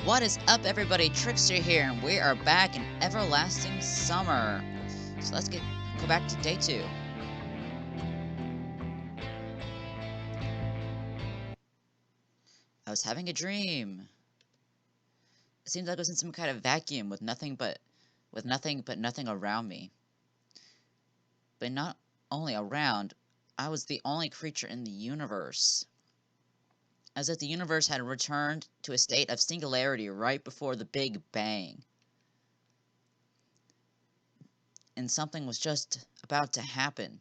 What is up, everybody? Trickster here, and we are back in Everlasting Summer. So let's go back to day 2. I was having a dream. It seemed like I was in some kind of vacuum with nothing but nothing around me. But not only around, I was the only creature in the universe. As if the universe had returned to a state of singularity right before the Big Bang. And something was just about to happen.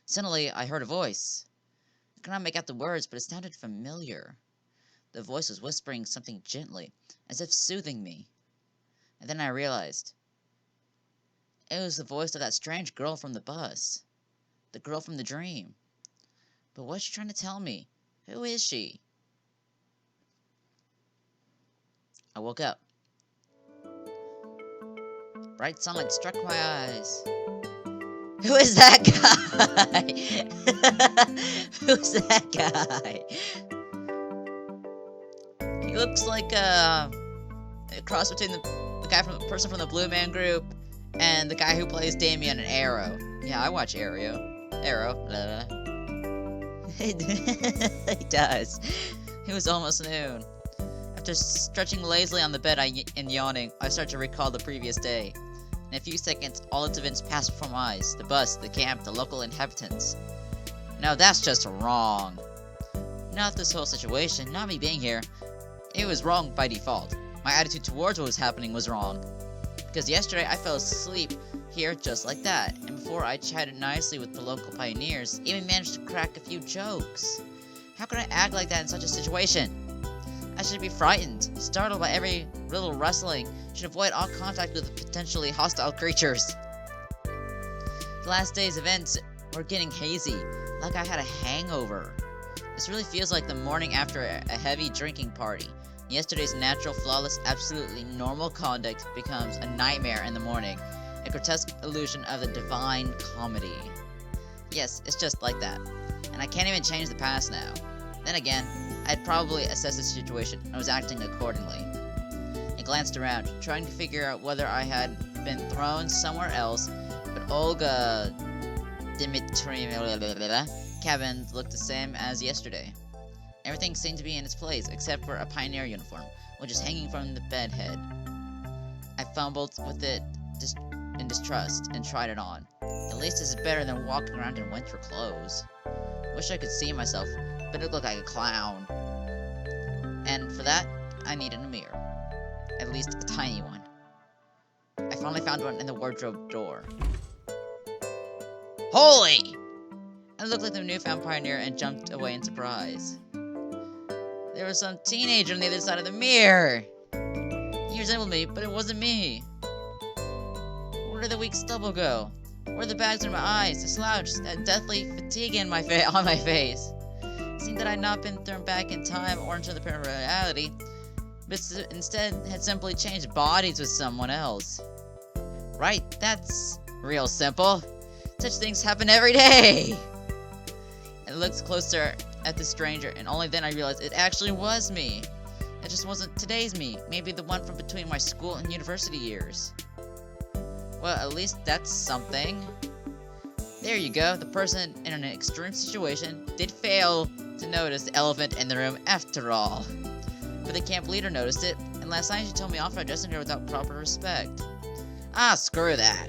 Suddenly, I heard a voice. I could not make out the words, but it sounded familiar. The voice was whispering something gently, as if soothing me. And then I realized. It was the voice of that strange girl from the bus. The girl from the dream. But what's she trying to tell me? Who is she? I woke up. Bright sunlight struck my eyes. Who is that guy? Who's that guy? He looks like a cross between the person from the Blue Man Group and the guy who plays Damien in Arrow. Yeah, I watch Arrow. Blah. He does. It was almost noon. After stretching lazily on the bed and yawning, I start to recall the previous day. In a few seconds, all its events pass before my eyes. The bus, the camp, the local inhabitants. Now that's just wrong. Not this whole situation, not me being here. It was wrong by default. My attitude towards what was happening was wrong. Because yesterday I fell asleep here just like that, and before I chatted nicely with the local pioneers, even managed to crack a few jokes. How could I act like that in such a situation? I should be frightened, startled by every little rustling, should avoid all contact with potentially hostile creatures. The last day's events were getting hazy, like I had a hangover. This really feels like the morning after a heavy drinking party. Yesterday's natural, flawless, absolutely normal conduct becomes a nightmare in the morning, a grotesque illusion of the divine comedy. Yes, it's just like that, and I can't even change the past now. Then again, I'd probably assessed the situation and was acting accordingly. I glanced around, trying to figure out whether I had been thrown somewhere else, but Olga Dimitrievna cabin looked the same as yesterday. Everything seemed to be in its place, except for a pioneer uniform, which is hanging from the bed head. I fumbled with it in distrust and tried it on. At least this is better than walking around in winter clothes. Wish I could see myself, but it looked like a clown. And for that, I needed a mirror. At least a tiny one. I finally found one in the wardrobe door. Holy! I looked like the newfound pioneer and jumped away in surprise. There was some teenager on the other side of the mirror. He resembled me, but it wasn't me. Where did the weak stubble go? Where are the bags under my eyes, the slouch, that deathly fatigue on my face? It seemed that I had not been thrown back in time or into the parallel reality, but instead had simply changed bodies with someone else. Right, that's real simple. Such things happen every day. I looked closer at the stranger, and only then I realized it actually was me. It just wasn't today's me, maybe the one from between my school and university years. Well, at least that's something. There you go, the person in an extreme situation did fail to notice the elephant in the room after all. But the camp leader noticed it, and last night she told me off for addressing her without proper respect. Ah, screw that.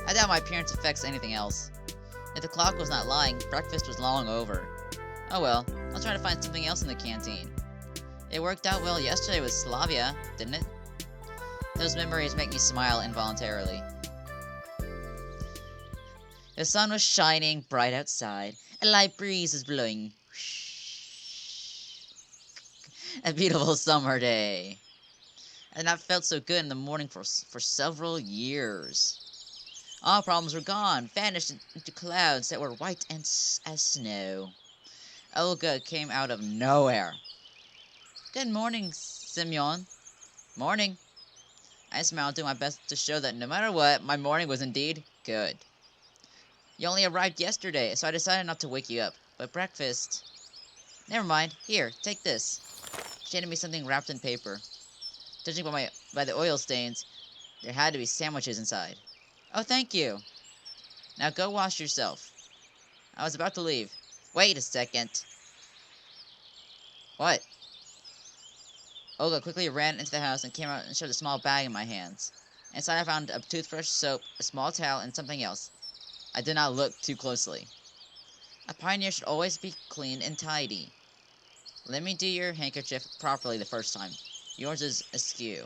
I doubt my appearance affects anything else. If the clock was not lying, breakfast was long over. Oh well, I'll try to find something else in the canteen. It worked out well yesterday with Slavia, didn't it? Those memories make me smile involuntarily. The sun was shining bright outside. A light breeze was blowing. A beautiful summer day. I had not felt so good in the morning for several years. All problems were gone, vanished into clouds that were white as snow. Olga came out of nowhere. Good morning, Semyon. Morning. I smiled, doing my best to show that no matter what, my morning was indeed good. You only arrived yesterday, so I decided not to wake you up. But breakfast... Never mind. Here, take this. She handed me something wrapped in paper. Judging by the oil stains, there had to be sandwiches inside. Oh, thank you. Now go wash yourself. I was about to leave. Wait a second. What? Olga quickly ran into the house and came out and showed a small bag in my hands. Inside I found a toothbrush, soap, a small towel, and something else. I did not look too closely. A pioneer should always be clean and tidy. Let me do your handkerchief properly the first time. Yours is askew.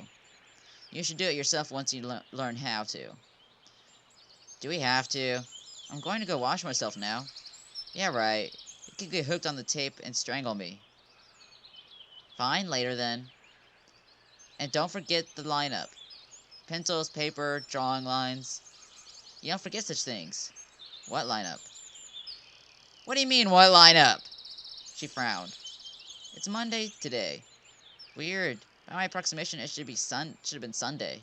You should do it yourself once you learn how to. Do we have to? I'm going to go wash myself now. Yeah, right. You could get hooked on the tape and strangle me. Fine, later then. And don't forget the lineup. Pencils, paper, drawing lines. You don't forget such things. What lineup? What do you mean, what lineup? She frowned. It's Monday today. Weird. By my approximation, it should have been Sunday.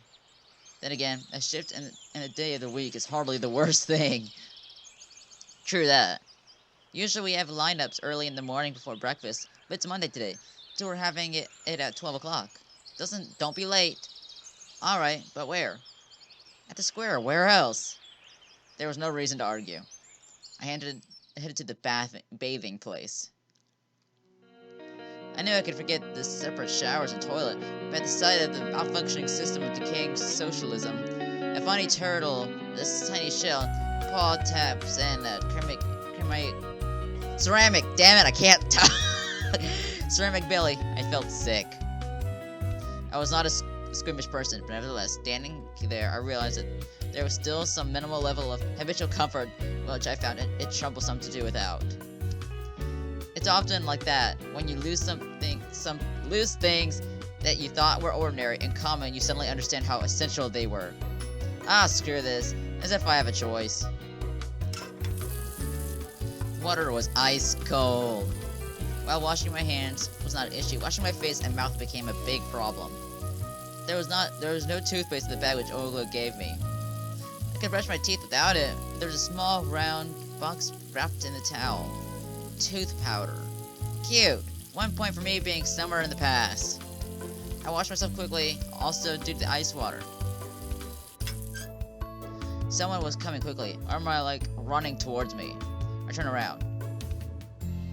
Then again, a shift in a day of the week is hardly the worst thing. True that. Usually we have lineups early in the morning before breakfast, but it's Monday today, so we're having it at 12 o'clock. Don't be late. Alright, but where? At the square, where else? There was no reason to argue. I headed to the bathing place. I knew I could forget the separate showers and toilet, but at the sight of the malfunctioning system of decaying socialism, a funny turtle, this tiny shell, paw taps, and ceramic, damn it, I can't talk. Ceramic belly, I felt sick. I was not a squeamish person, but nevertheless, standing there, I realized that there was still some minimal level of habitual comfort, which I found it troublesome to do without. It's often like that. When you lose things that you thought were ordinary and common, you suddenly understand how essential they were. Ah, screw this. As if I have a choice. Water was ice cold. While washing my hands was not an issue, washing my face and mouth became a big problem. There was no toothpaste in the bag which Olga gave me. I could brush my teeth without it. There was a small round box wrapped in the towel. Tooth powder. Cute. 1 point for me being somewhere in the past. I washed myself quickly, also due to the ice water. Someone was coming quickly, or more like running towards me. I turned around.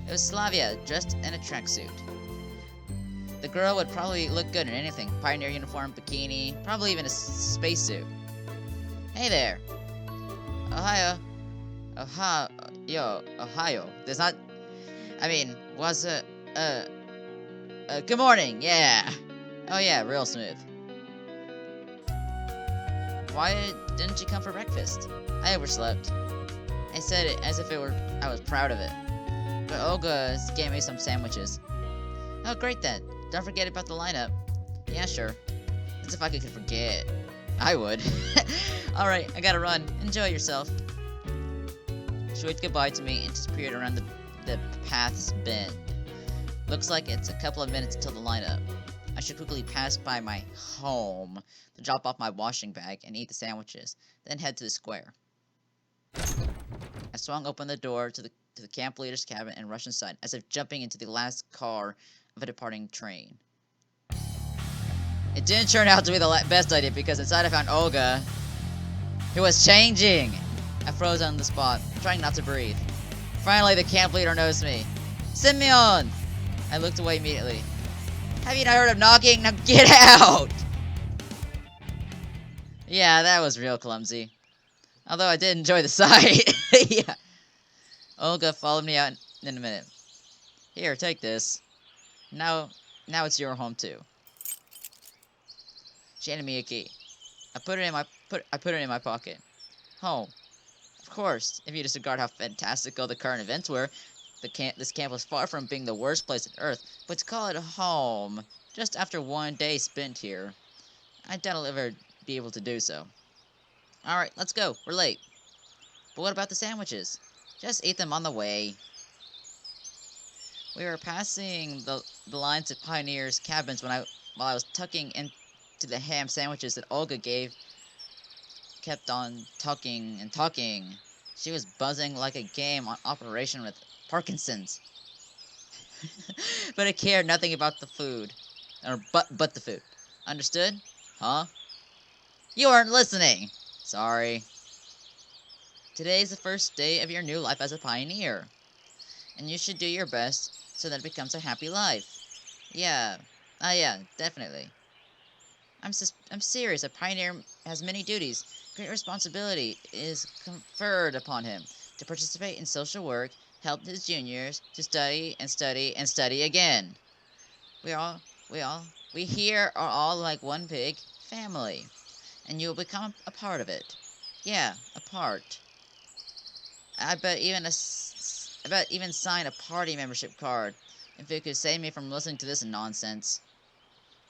It was Slavia, dressed in a tracksuit. The girl would probably look good in anything. Pioneer uniform, bikini, probably even a spacesuit. Hey there. Ohio. Ohio. There's not... good morning, yeah. Oh yeah, real smooth. Why didn't you come for breakfast? I overslept. I said it as if I was proud of it. But Olga gave me some sandwiches. Oh, great then. Don't forget about the lineup. Yeah, sure. As if I could forget. I would. Alright, I gotta run. Enjoy yourself. She waved goodbye to me and disappeared around the path's bend. Looks like it's a couple of minutes until the lineup. I should quickly pass by my home to drop off my washing bag and eat the sandwiches, then head to the square. I swung open the door to the camp leader's cabin and rushed inside, as if jumping into the last car of a departing train. It didn't turn out to be the best idea, because inside I found Olga, who was changing. I froze on the spot, trying not to breathe. Finally, the camp leader noticed me. Simeon! I looked away immediately. Have you not heard of knocking? Now get out! Yeah, that was real clumsy. Although I did enjoy the sight. Yeah. Olga followed me out in a minute. Here, take this. Now it's your home too. She handed me a key. I put it in my pocket. Home. Of course, if you disregard how fantastical the current events were, this camp was far from being the worst place on Earth, but to call it home, just after 1 day spent here, I doubt I'll ever be able to do so. Alright, let's go. We're late. But what about the sandwiches? Just eat them on the way. We were passing the lines of pioneers' cabins while I was tucking into the ham sandwiches that Olga kept on talking and talking. She was buzzing like a game on operation with Parkinson's. But I cared nothing about the food. Or but the food. Understood? Huh? You aren't listening! Sorry. Today is the first day of your new life as a pioneer. And you should do your best so that it becomes a happy life. Yeah. Yeah, definitely. I'm serious. A pioneer has many duties. Great responsibility is conferred upon him to participate in social work, help his juniors, to study and study and study again. We all, we here are all like one big family, and you will become a part of it. Yeah, a part. I bet even sign a party membership card if it could save me from listening to this nonsense.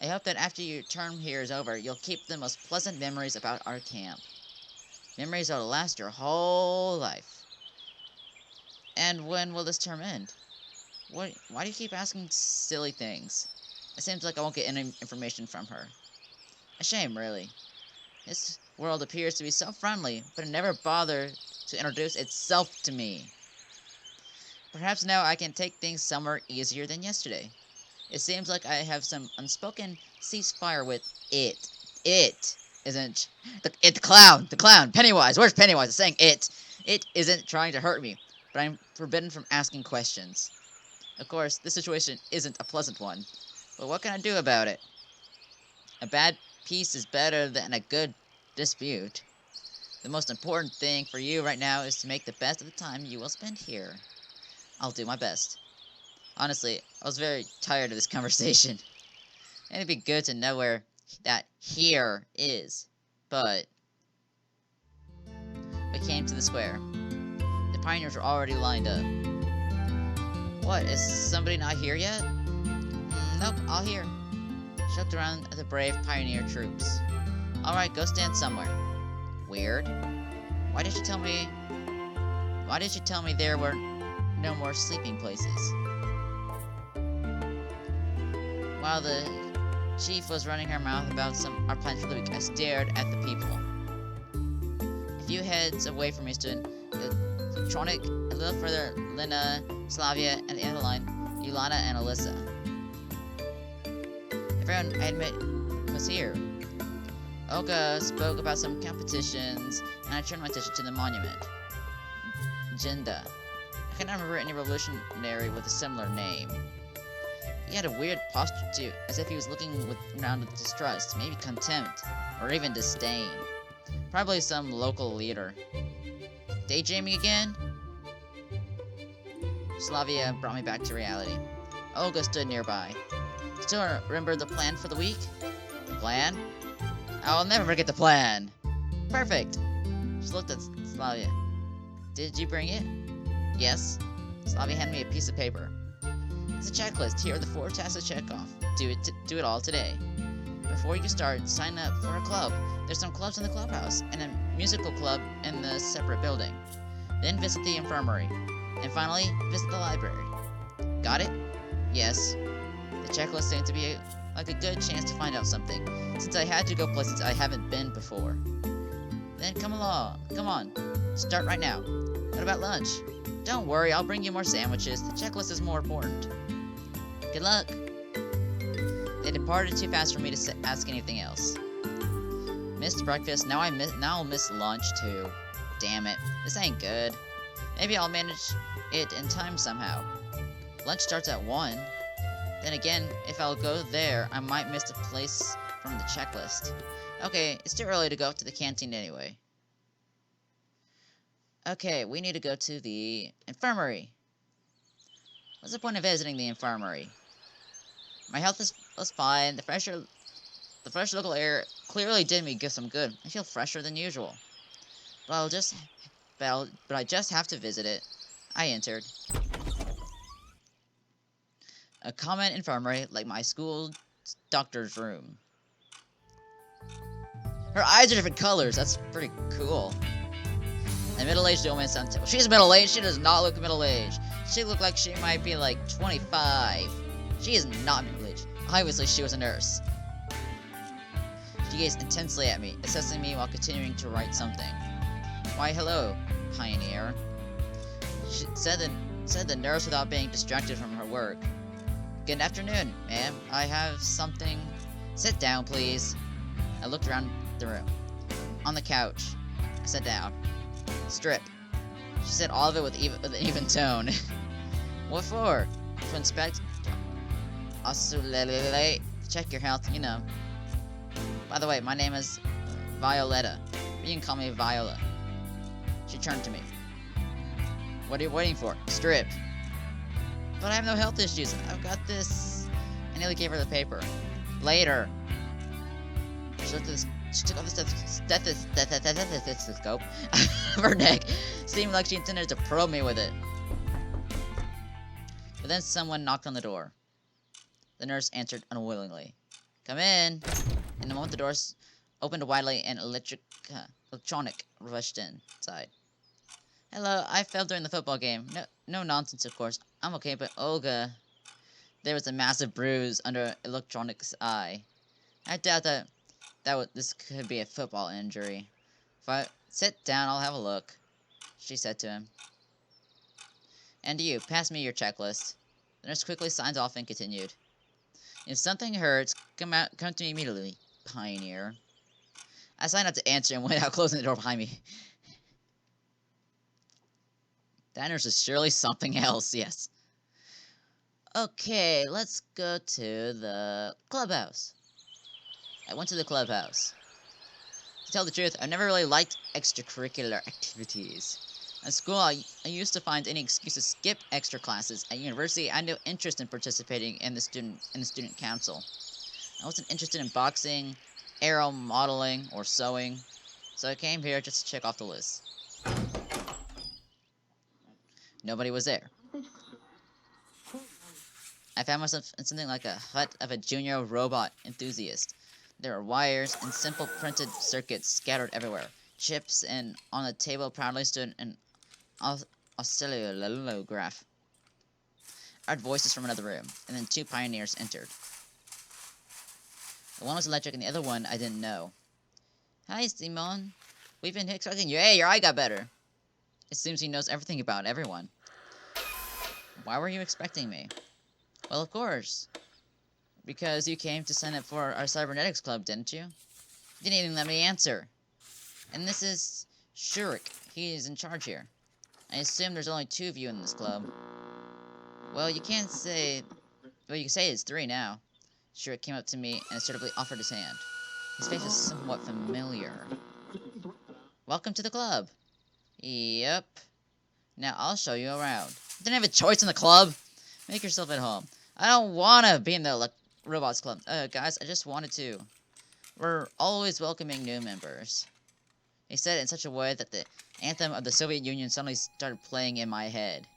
I hope that after your term here is over, you'll keep the most pleasant memories about our camp. Memories that'll last your whole life. And when will this term end? Why do you keep asking silly things? It seems like I won't get any information from her. A shame, really. This world appears to be so friendly, but it never bothered to introduce itself to me. Perhaps now I can take things somewhere easier than yesterday. It seems like I have some unspoken ceasefire with it. It isn't the clown. The clown. Pennywise. Where's Pennywise? It's saying it. It isn't trying to hurt me, but I'm forbidden from asking questions. Of course, this situation isn't a pleasant one, but what can I do about it? A bad peace is better than a good dispute. The most important thing for you right now is to make the best of the time you will spend here. I'll do my best. Honestly, I was very tired of this conversation. And it'd be good to know where that here is. But we came to the square. The pioneers were already lined up. What, is somebody not here yet? Nope, all here. She looked around at the brave pioneer troops. Alright, go stand somewhere. Weird. Why did you tell me there were no more sleeping places? While the chief was running her mouth about our plans for the week, I stared at the people. A few heads away from me stood Tronic, a little further, Lena, Slavia, and the end of the line, Yulana and Alyssa. Everyone I admit was here. Olga spoke about some competitions, and I turned my attention to the monument. Jinda. I cannot remember any revolutionary with a similar name. He had a weird posture too, as if he was looking around with distrust, maybe contempt, or even disdain. Probably some local leader. Daydreaming again? Slavia brought me back to reality. Olga stood nearby. Still remember the plan for the week? The plan? I'll never forget the plan. Perfect. She looked at Slavia. Did you bring it? Yes. Slavia handed me a piece of paper. It's a checklist. Here are the 4 tasks to check off. Do it all today. Before you start, sign up for a club. There's some clubs in the clubhouse, and a musical club in the separate building. Then visit the infirmary. And finally, visit the library. Got it? Yes. The checklist seemed to be like a good chance to find out something, since I had to go places I haven't been before. Then come along. Come on. Start right now. What about lunch? Don't worry, I'll bring you more sandwiches. The checklist is more important. Good luck. They departed too fast for me to ask anything else. Missed breakfast, now I'll miss lunch too. Damn it, this ain't good. Maybe I'll manage it in time somehow. Lunch starts at 1. Then again, if I'll go there, I might miss the place from the checklist. Okay, it's too early to go to the canteen anyway. Okay, we need to go to the infirmary. What's the point of visiting the infirmary? My health is fine. The fresh local air clearly did me some good. I feel fresher than usual. But I just have to visit it. I entered. A common infirmary, like my school doctor's room. Her eyes are different colors. That's pretty cool. A middle-aged woman sounds. She's middle-aged. She does not look middle-aged. She looked like she might be like 25. She is not middle-aged. Obviously, she was a nurse. She gazed intensely at me, assessing me while continuing to write something. Why, hello, pioneer. She said the nurse without being distracted from her work. Good afternoon, ma'am. I have something... Sit down, please. I looked around the room. On the couch. I sat down. Strip. She said all of it with an even tone. What for? To inspect... Osulele. Check your health, you know. By the way, my name is Violetta. You can call me Viola. She turned to me. What are you waiting for? Strip. But I have no health issues. I've got this. I nearly gave her the paper. Later. She took off the stethoscope of her neck. Seemed like she intended to probe me with it. But then someone knocked on the door. The nurse answered unwillingly. Come in. In the moment the doors opened widely and electronic rushed inside. Hello, I fell during the football game. No nonsense, of course. I'm okay, but Olga... There was a massive bruise under Electronic's eye. I doubt this could be a football injury. If I sit down, I'll have a look, she said to him. And you, pass me your checklist. The nurse quickly signed off and continued. If something hurts, come to me immediately, Pioneer. I signed up to answer and went out, closing the door behind me. That nurse is surely something else, yes. Okay, let's go to the clubhouse. I went to the clubhouse. To tell the truth, I never really liked extracurricular activities. At school, I used to find any excuse to skip extra classes. At university, I had no interest in participating in the student council. I wasn't interested in boxing, aero modeling, or sewing, so I came here just to check off the list. Nobody was there. I found myself in something like a hut of a junior robot enthusiast. There were wires and simple printed circuits scattered everywhere. Chips, and on the table proudly stood an oscillograph. I heard voices from another room, and then two pioneers entered. The one was electric, and the other one I didn't know. Hi, Simon. We've been expecting you. Hey, your eye got better. It seems he knows everything about everyone. Why were you expecting me? Well, of course. Because you came to sign up for our cybernetics club, didn't you? You didn't even let me answer. And this is Shurik. He's in charge here. I assume there's only 2 of you in this club. Well, you can't say... Well, you can say it's 3 now. Shurik came up to me and assertively offered his hand. His face was somewhat familiar. Welcome to the club. Yep. Now I'll show you around. You didn't have a choice in the club. Make yourself at home. I don't want to be in the robots club. Guys, I just wanted to. We're always welcoming new members. He said it in such a way that the anthem of the Soviet Union suddenly started playing in my head.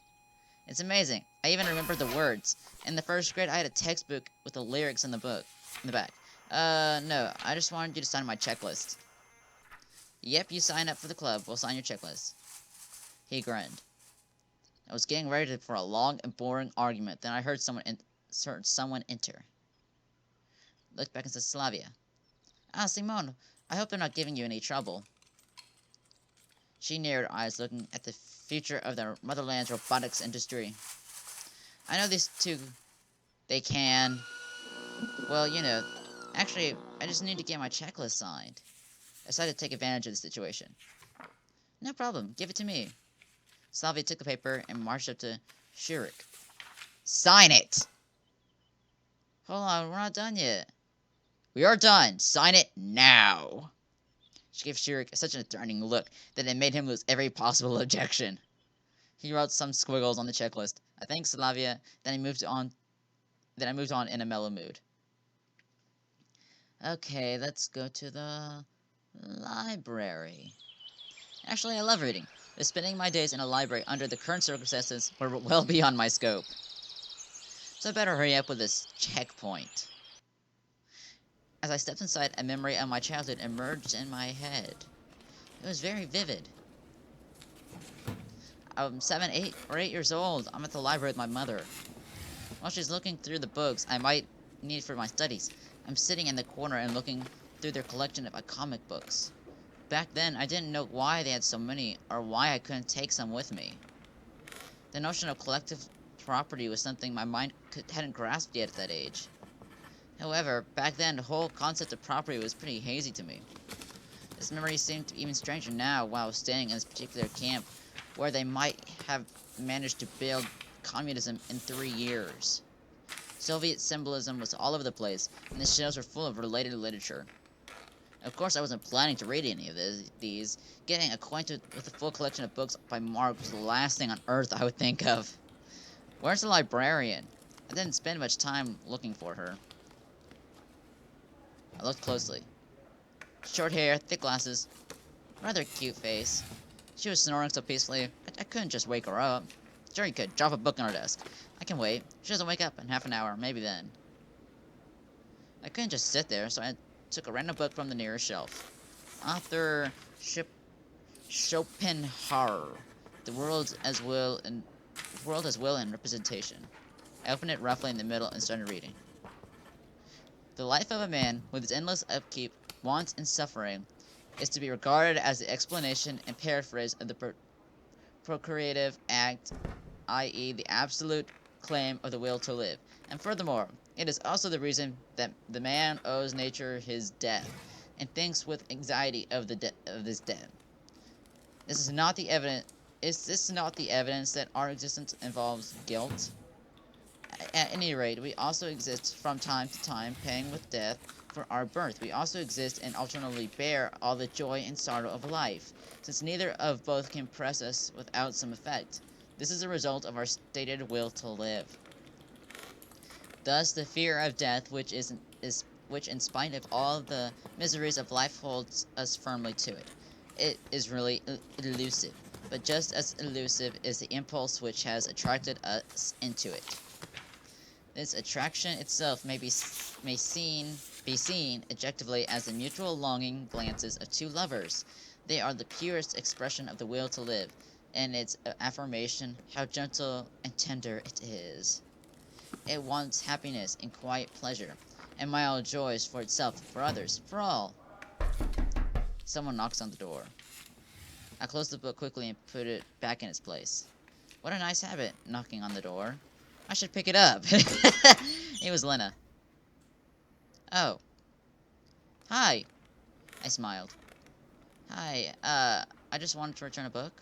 It's amazing. I even remember the words. In the 1st grade, I had a textbook with the lyrics in the back. No, I just wanted you to sign my checklist. Yep, you sign up for the club. We'll sign your checklist. He grinned. I was getting ready for a long and boring argument. Then I heard someone enter. Looked back and said, Slavia. Ah, Simone, I hope they're not giving you any trouble. She narrowed her eyes, looking at the future of the motherland's robotics industry. I know these 2... They can... Well, you know... Actually, I just need to get my checklist signed. I decided to take advantage of the situation. No problem. Give it to me. Slavia took the paper and marched up to Shurik. Sign it! Hold on, we're not done yet. We are done. Sign it now. She gave Shurik such a threatening look that it made him lose every possible objection. He wrote some squiggles on the checklist. I thanked Slavia, then I moved on in a mellow mood. Okay, let's go to the library. Actually, I love reading. But spending my days in a library under the current circumstances were well beyond my scope. So I better hurry up with this checkpoint. As I stepped inside, a memory of my childhood emerged in my head. It was very vivid. I'm 8 years old. I'm at the library with my mother. While she's looking through the books I might need for my studies, I'm sitting in the corner and looking through their collection of comic books. Back then, I didn't know why they had so many, or why I couldn't take some with me. The notion of collective property was something my mind hadn't grasped yet at that age. However, back then, the whole concept of property was pretty hazy to me. This memory seemed even stranger now while staying in this particular camp, where they might have managed to build communism in 3 years. Soviet symbolism was all over the place, and the shelves were full of related literature. Of course, I wasn't planning to read any of these. Getting acquainted with a full collection of books by Mark was the last thing on earth I would think of. Where's the librarian? I didn't spend much time looking for her. I looked closely. Short hair, thick glasses, rather cute face. She was snoring so peacefully, I couldn't just wake her up. Sure you could, drop a book on her desk. I can wait. She doesn't wake up in half an hour, maybe then. I couldn't just sit there, so I took a random book from the nearest shelf. Author Schopenhauer, The World as Will and Representation. I opened it roughly in the middle and started reading. The life of a man, with its endless upkeep, wants, and suffering, is to be regarded as the explanation and paraphrase of the procreative act, i.e. the absolute claim of the will to live. And furthermore, it is also the reason that the man owes nature his death, and thinks with anxiety of this death. Is this not the evidence that our existence involves guilt? At any rate, we also exist from time to time, paying with death for our birth. We also exist and alternately bear all the joy and sorrow of life, since neither of both can press us without some effect. This is a result of our stated will to live. Thus, the fear of death, which in spite of all the miseries of life holds us firmly to it. It is really elusive, but just as elusive is the impulse which has attracted us into it. This attraction itself may be seen objectively as the mutual longing glances of two lovers. They are the purest expression of the will to live, and its affirmation how gentle and tender it is. It wants happiness and quiet pleasure, and mild joys for itself, for others, for all. Someone knocks on the door. I closed the book quickly and put it back in its place. What a nice habit, knocking on the door. I should pick it up. It was Lena. Oh. Hi. I smiled. Hi, I just wanted to return a book.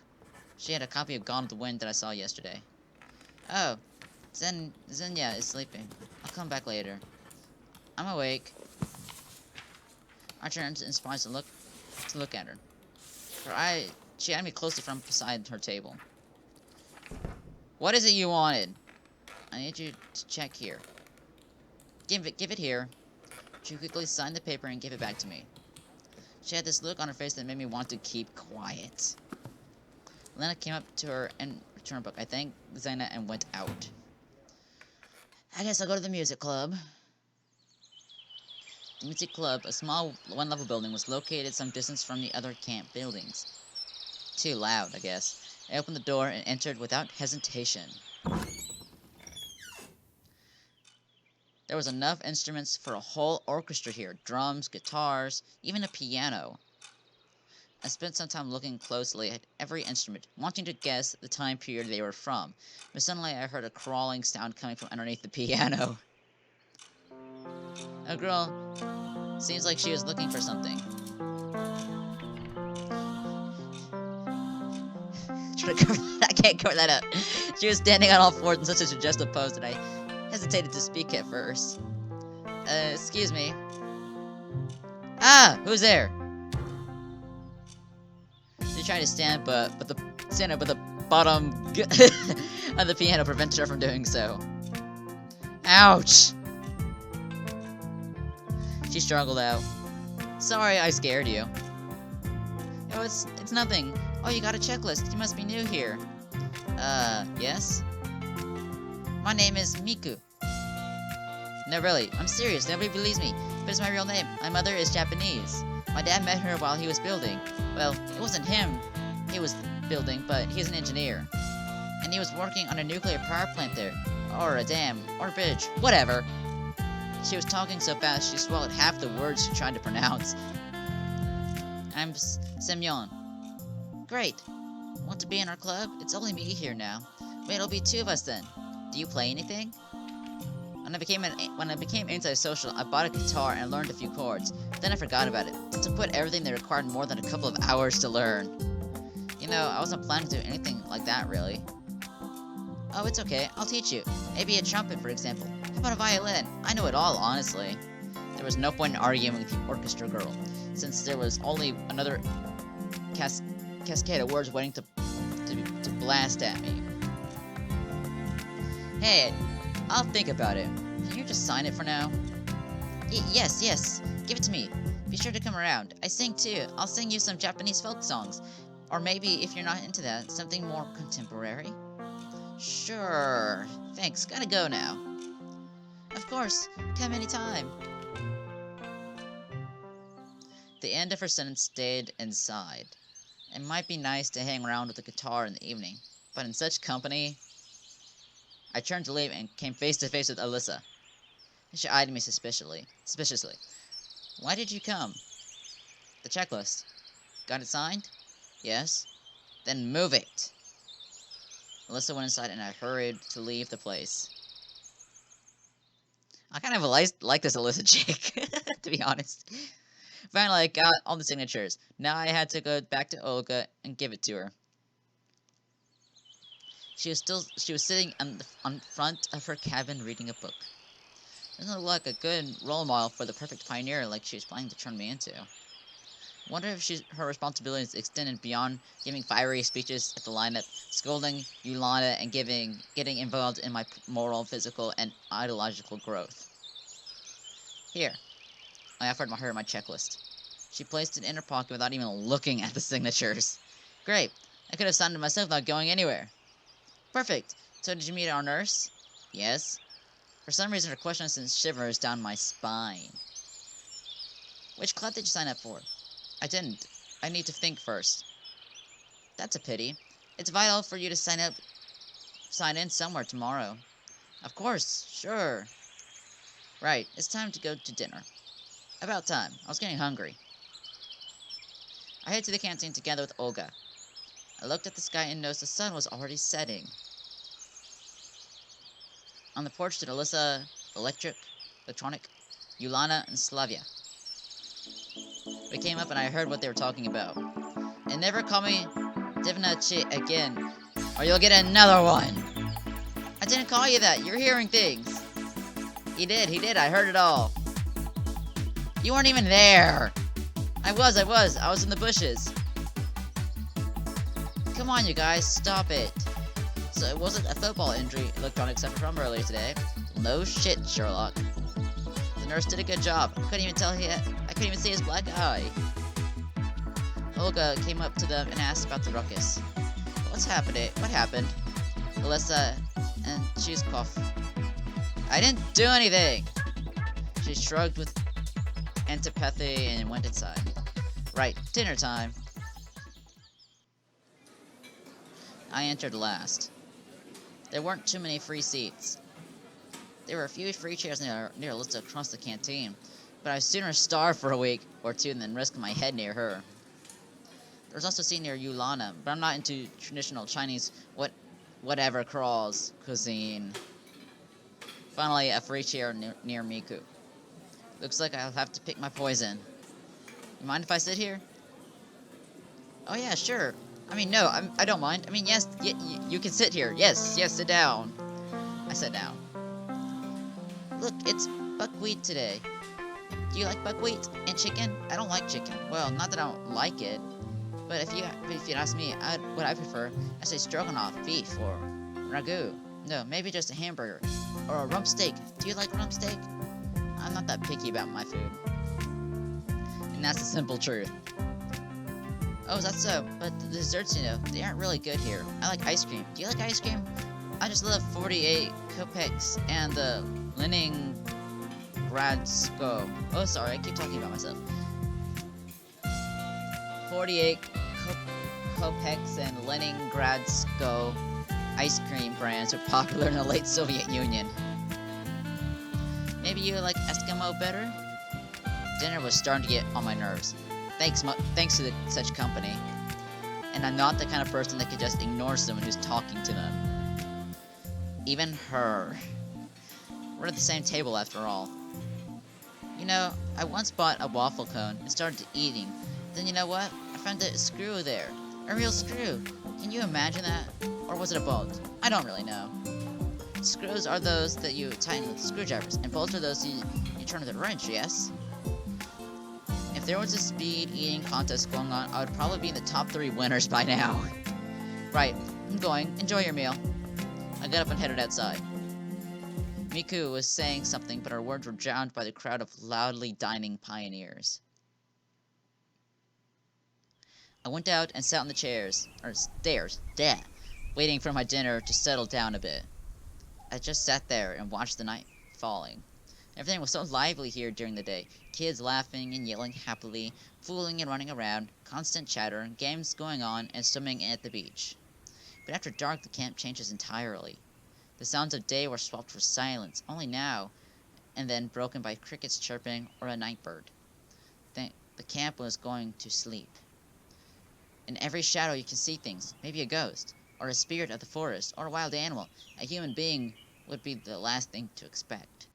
She had a copy of Gone with the Wind that I saw yesterday. Oh. Xenia is sleeping. I'll come back later. I'm awake. I turned in surprise to look at her. She had me closely from beside her table. What is it you wanted? I need you to check here. Give it here. She quickly signed the paper and gave it back to me. She had this look on her face that made me want to keep quiet. Lena came up to her and returned her book. I thanked Xena and went out. I guess I'll go to the music club. The music club, a small one-level building, was located some distance from the other camp buildings. Too loud, I guess. I opened the door and entered without hesitation. There was enough instruments for a whole orchestra here. Drums, guitars, even a piano. I spent some time looking closely at every instrument, wanting to guess the time period they were from. But suddenly I heard a crawling sound coming from underneath the piano. A girl seems like she was looking for something. I can't cover that up. She was standing on all fours in such a suggestive pose that I hesitated to speak at first. Excuse me. Ah, who's there? She tried to stand, but the bottom of the piano prevented her from doing so. Ouch! She struggled out. Sorry, I scared you. Oh, it's nothing. Oh, you got a checklist. You must be new here. Yes? My name is Miku. No, really, I'm serious. Nobody believes me. But it's my real name. My mother is Japanese. My dad met her while he was building. Well, it wasn't him he was building, but he's an engineer. And he was working on a nuclear power plant there. Or a dam. Or a bridge. Whatever. She was talking so fast she swallowed half the words she tried to pronounce. I'm Semyon. Great. Want to be in our club? It's only me here now. Wait, it'll be two of us then. Do you play anything? When I became antisocial, I bought a guitar and learned a few chords. Then I forgot about it. To put everything that required more than a couple of hours to learn. You know, I wasn't planning to do anything like that, really. Oh, it's okay. I'll teach you. Maybe a trumpet, for example. How about a violin? I know it all, honestly. There was no point in arguing with the orchestra girl, since there was only another cascade of words waiting to blast at me. Hey, I'll think about it. Can you just sign it for now? Yes. Give it to me. Be sure to come around. I sing too. I'll sing you some Japanese folk songs. Or maybe, if you're not into that, something more contemporary. Sure. Thanks. Gotta go now. Of course. Come anytime. The end of her sentence stayed inside. It might be nice to hang around with a guitar in the evening, but in such company... I turned to leave and came face to face with Alyssa. She eyed me suspiciously. Why did you come? The checklist. Got it signed? Yes. Then move it. Alyssa went inside and I hurried to leave the place. I kind of like this Alyssa chick, to be honest. Finally, I got all the signatures. Now I had to go back to Olga and give it to her. She was sitting on front of her cabin reading a book. Doesn't look like a good role model for the perfect pioneer like she was planning to turn me into. Wonder if her responsibilities extended beyond giving fiery speeches at the lineup, scolding Yolanda, and getting involved in my moral, physical, and ideological growth. Here, I offered her my checklist. She placed it in her pocket without even looking at the signatures. Great, I could have signed it myself without going anywhere. Perfect. So did you meet our nurse? Yes. For some reason her question sent shivers down my spine. Which club did you sign up for? I didn't. I need to think first. That's a pity. It's vital for you to sign in somewhere tomorrow. Of course, sure. Right, it's time to go to dinner. About time. I was getting hungry. I headed to the canteen together with Olga. I looked at the sky and noticed the sun was already setting. On the porch stood Alyssa, Electronic, Yulana, and Slavia. We came up and I heard what they were talking about. And never call me Divna Chi again, or you'll get another one. I didn't call you that. You're hearing things. He did. I heard it all. You weren't even there. I was. I was in the bushes. Come on, you guys. Stop it. So it wasn't a football injury Electronic suffered from earlier today. No shit, Sherlock. The nurse did a good job. I couldn't even see his black eye. Olga came up to them and asked about the ruckus. What's happening? What happened? Alyssa and cheesecloth. I didn't do anything! She shrugged with antipathy and went inside. Right, dinner time. I entered last. There weren't too many free seats. There were a few free chairs near Alyssa across the canteen, but I'd sooner starve for a week or two than risk my head near her. There was also a seat near Yulana, but I'm not into traditional Chinese whatever crawls cuisine. Finally, a free chair near Miku. Looks like I'll have to pick my poison. You mind if I sit here? Oh yeah, sure. I mean, no, I don't mind. I mean, yes, you can sit here. Yes, sit down. I sat down. Look, it's buckwheat today. Do you like buckwheat and chicken? I don't like chicken. Well, not that I don't like it, but if you ask me, what I prefer, I say stroganoff, beef, or ragu. No, maybe just a hamburger. Or a rump steak. Do you like rump steak? I'm not that picky about my food. And that's the simple truth. Oh, is that so? But the desserts, they aren't really good here. I like ice cream. Do you like ice cream? I just love 48 kopecks and the Leningradsko. Oh, sorry, I keep talking about myself. 48 kopecks and Leningradsko ice cream brands were popular in the late Soviet Union. Maybe you like Eskimo better? Dinner was starting to get on my nerves. Thanks to such company. And I'm not the kind of person that could just ignore someone who's talking to them. Even her. We're at the same table after all. You know, I once bought a waffle cone and started eating. Then you know what? I found a screw there. A real screw. Can you imagine that? Or was it a bolt? I don't really know. Screws are those that you tighten with screwdrivers, and bolts are those you turn with a wrench, yes? If there was a speed eating contest going on, I would probably be in the top 3 winners by now. Right, I'm going. Enjoy your meal. I got up and headed outside. Miku was saying something, but her words were drowned by the crowd of loudly dining pioneers. I went out and sat on the stairs, waiting for my dinner to settle down a bit. I just sat there and watched the night falling. Everything was so lively here during the day. Kids laughing and yelling happily, fooling and running around, constant chatter, games going on, and swimming at the beach. But after dark, the camp changes entirely. The sounds of day were swapped for silence, only now and then broken by crickets chirping or a night bird. The camp was going to sleep. In every shadow you can see things, maybe a ghost, or a spirit of the forest, or a wild animal. A human being would be the last thing to expect.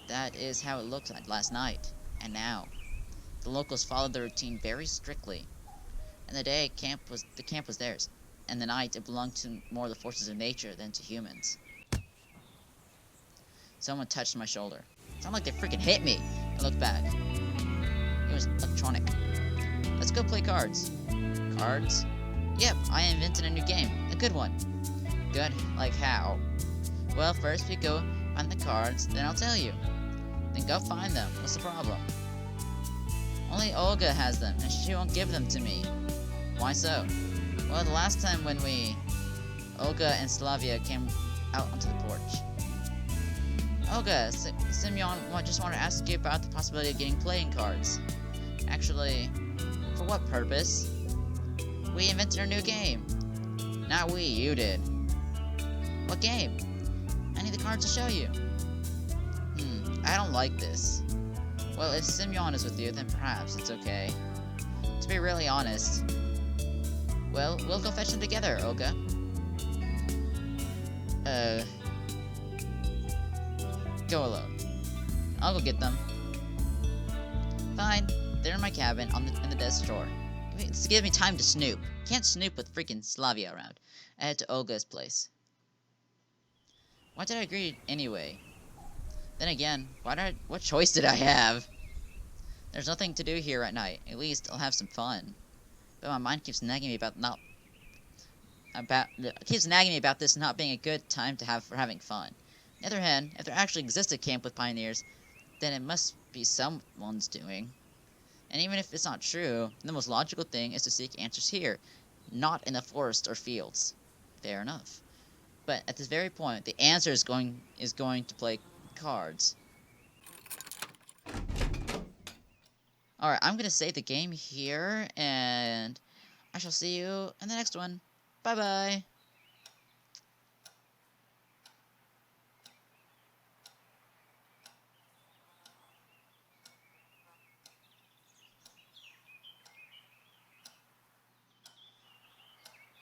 That is how it looked like last night, and now. The locals followed their routine very strictly. In the day, the camp was theirs, and the night it belonged to more the forces of nature than to humans. Someone touched my shoulder. It sounded like they freaking hit me. I looked back. It was electronic. Let's go play cards. Cards? Yep, I invented a new game. A good one. Good? Like how? Well, first we go find the cards, then I'll tell you. Then go find them. What's the problem? Only Olga has them, and she won't give them to me. Why so? Well, the last time when Olga and Slavia came out onto the porch. Olga, Simeon just wanted to ask you about the possibility of getting playing cards. Actually, for what purpose? We invented a new game. Not we, you did. What game? I need the cards to show you. I don't like this. Well, if Simeon is with you, then perhaps it's okay. To be really honest. Well, we'll go fetch them together, Olga. Go alone. I'll go get them. Fine. They're in my cabin in the desk drawer. This gives me time to snoop. Can't snoop with freaking Slavia around. I head to Olga's place. Why did I agree anyway? Then again, what choice did I have? There's nothing to do here at night. At least I'll have some fun. But my mind keeps nagging me about this not being a good time to have for having fun. On the other hand, if there actually exists a camp with pioneers, then it must be someone's doing. And even if it's not true, the most logical thing is to seek answers here, not in the forest or fields. Fair enough. But at this very point, the answer is going to play cards. Alright, I'm going to save the game here, and I shall see you in the next one. Bye-bye.